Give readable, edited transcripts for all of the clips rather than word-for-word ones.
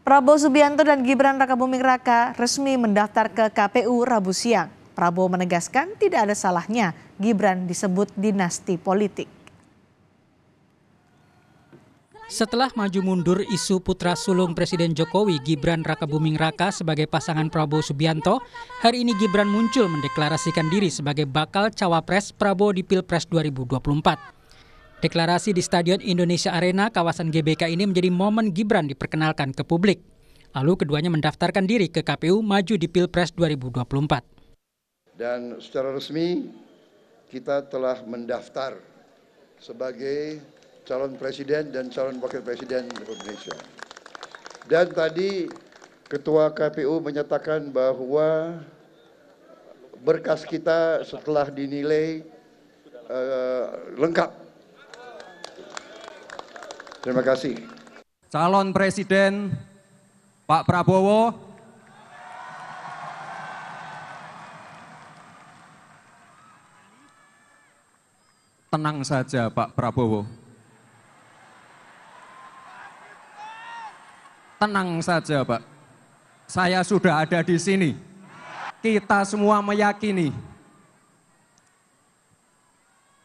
Prabowo Subianto dan Gibran Rakabuming Raka resmi mendaftar ke KPU Rabu siang. Prabowo menegaskan tidak ada salahnya Gibran disebut dinasti politik. Setelah maju mundur isu putra sulung Presiden Jokowi, Gibran Rakabuming Raka sebagai pasangan Prabowo Subianto, hari ini Gibran muncul mendeklarasikan diri sebagai bakal cawapres Prabowo di Pilpres 2024. Deklarasi di Stadion Indonesia Arena kawasan GBK ini menjadi momen Gibran diperkenalkan ke publik. Lalu keduanya mendaftarkan diri ke KPU maju di Pilpres 2024. Dan secara resmi kita telah mendaftar sebagai calon presiden dan calon wakil presiden Republik Indonesia. Dan tadi Ketua KPU menyatakan bahwa berkas kita setelah dinilai lengkap. Terima kasih. Calon Presiden Pak Prabowo. Tenang saja Pak Prabowo. Tenang saja Pak. Saya sudah ada di sini. Kita semua meyakini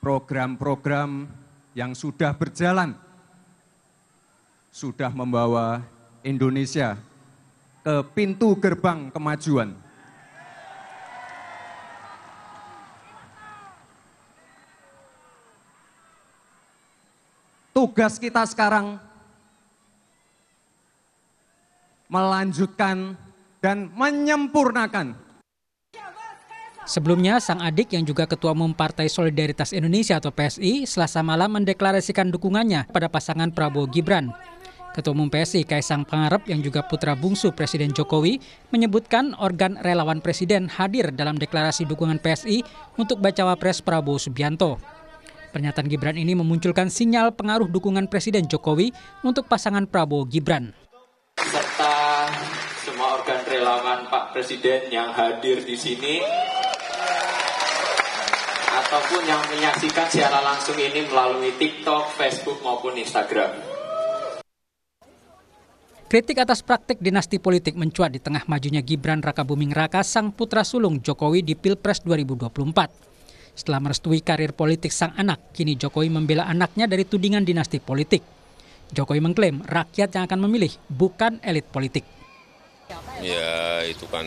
program-program yang sudah berjalan sudah membawa Indonesia ke pintu gerbang kemajuan. Tugas kita sekarang melanjutkan dan menyempurnakan. Sebelumnya, sang adik yang juga Ketua Umum Partai Solidaritas Indonesia atau PSI, Selasa malam mendeklarasikan dukungannya pada pasangan Prabowo Gibran. Ketua Umum PSI Kaisang Pangarep yang juga putra bungsu Presiden Jokowi menyebutkan organ relawan Presiden hadir dalam deklarasi dukungan PSI untuk bacawa pres Prabowo Subianto. Pernyataan Gibran ini memunculkan sinyal pengaruh dukungan Presiden Jokowi untuk pasangan Prabowo Gibran. Serta semua organ relawan Pak Presiden yang hadir di sini ataupun yang menyaksikan secara langsung ini melalui TikTok, Facebook maupun Instagram. Kritik atas praktik dinasti politik mencuat di tengah majunya Gibran Rakabuming Raka sang putra sulung Jokowi di Pilpres 2024. Setelah merestui karir politik sang anak, kini Jokowi membela anaknya dari tudingan dinasti politik. Jokowi mengklaim rakyat yang akan memilih, bukan elit politik. Ya, itu kan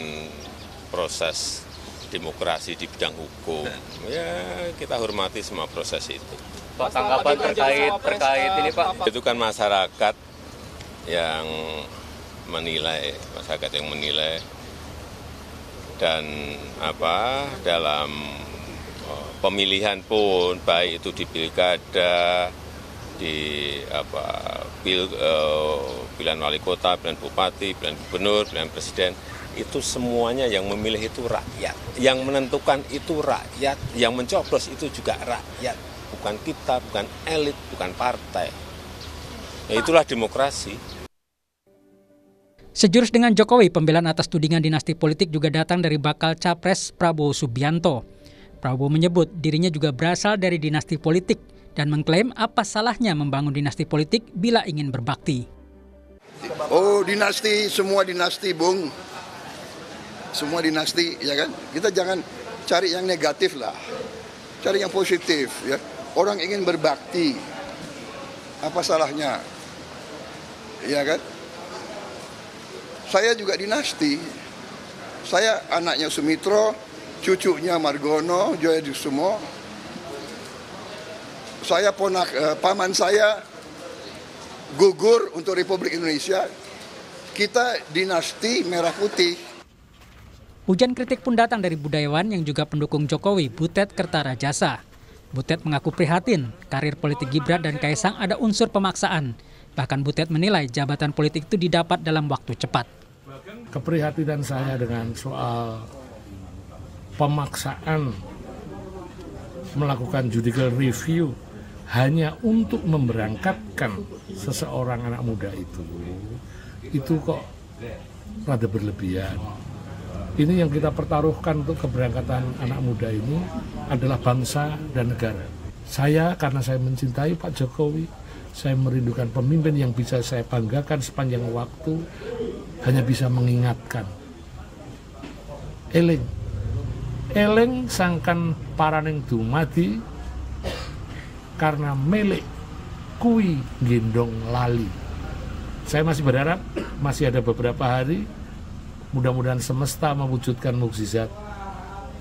proses demokrasi di bidang hukum. Ya, kita hormati semua proses itu. Pak, tanggapan terkait ini Pak? Itu kan masyarakat yang menilai, dan dalam pemilihan pun baik itu di pilkada, di pilihan wali kota, pilihan bupati, pilihan gubernur, pilihan presiden, itu semuanya yang memilih itu rakyat, yang menentukan itu rakyat, yang mencoblos itu juga rakyat, bukan kita, bukan elit, bukan partai. Ya, itulah demokrasi. Sejurus dengan Jokowi, pembelaan atas tudingan dinasti politik juga datang dari bakal capres Prabowo Subianto. Prabowo menyebut dirinya juga berasal dari dinasti politik dan mengklaim apa salahnya membangun dinasti politik bila ingin berbakti. Oh, dinasti, semua dinasti, Bung. Semua dinasti, ya kan? Kita jangan cari yang negatif lah. Cari yang positif, ya. Orang ingin berbakti. Apa salahnya? Ya kan? Saya juga dinasti. Saya anaknya Sumitro, cucunya Margono, Joyosumo. Saya paman saya gugur untuk Republik Indonesia. Kita dinasti merah putih. Hujan kritik pun datang dari budayawan yang juga pendukung Jokowi, Butet Kertarajasa. Butet mengaku prihatin, karir politik Gibran dan Kaisang ada unsur pemaksaan. Bahkan Butet menilai jabatan politik itu didapat dalam waktu cepat. Keprihatinan saya dengan soal pemaksaan melakukan judicial review hanya untuk memberangkatkan seseorang anak muda itu kok rada berlebihan. Ini yang kita pertaruhkan untuk keberangkatan anak muda ini adalah bangsa dan negara. Saya, karena saya mencintai Pak Jokowi, saya merindukan pemimpin yang bisa saya banggakan sepanjang waktu, hanya bisa mengingatkan. Eling sangkan paraning dumadi karena melek kui gendong lali. Saya masih berharap masih ada beberapa hari, mudah-mudahan semesta mewujudkan mukjizat.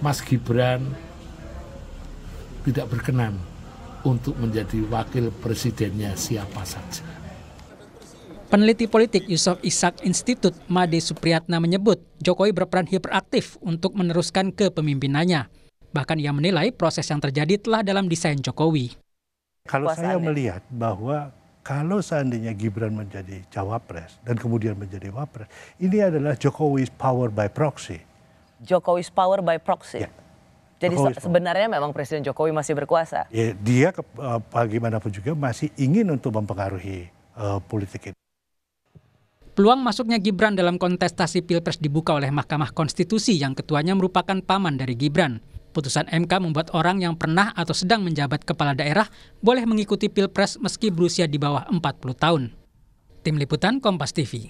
Mas Gibran tidak berkenan untuk menjadi wakil presidennya siapa saja. Peneliti politik Yusof Ishak Institut Made Supriyatna menyebut Jokowi berperan hiperaktif untuk meneruskan kepemimpinannya. Bahkan ia menilai proses yang terjadi telah dalam desain Jokowi. Kalau saya melihat bahwa kalau seandainya Gibran menjadi cawapres dan kemudian menjadi wapres, ini adalah Jokowi's power by proxy. Jokowi's power by proxy. Ya. Jadi sebenarnya memang Presiden Jokowi masih berkuasa. Ya, dia bagaimanapun juga masih ingin untuk mempengaruhi politik ini. Peluang masuknya Gibran dalam kontestasi Pilpres dibuka oleh Mahkamah Konstitusi yang ketuanya merupakan paman dari Gibran. Putusan MK membuat orang yang pernah atau sedang menjabat kepala daerah boleh mengikuti Pilpres meski berusia di bawah 40 tahun. Tim Liputan Kompas TV.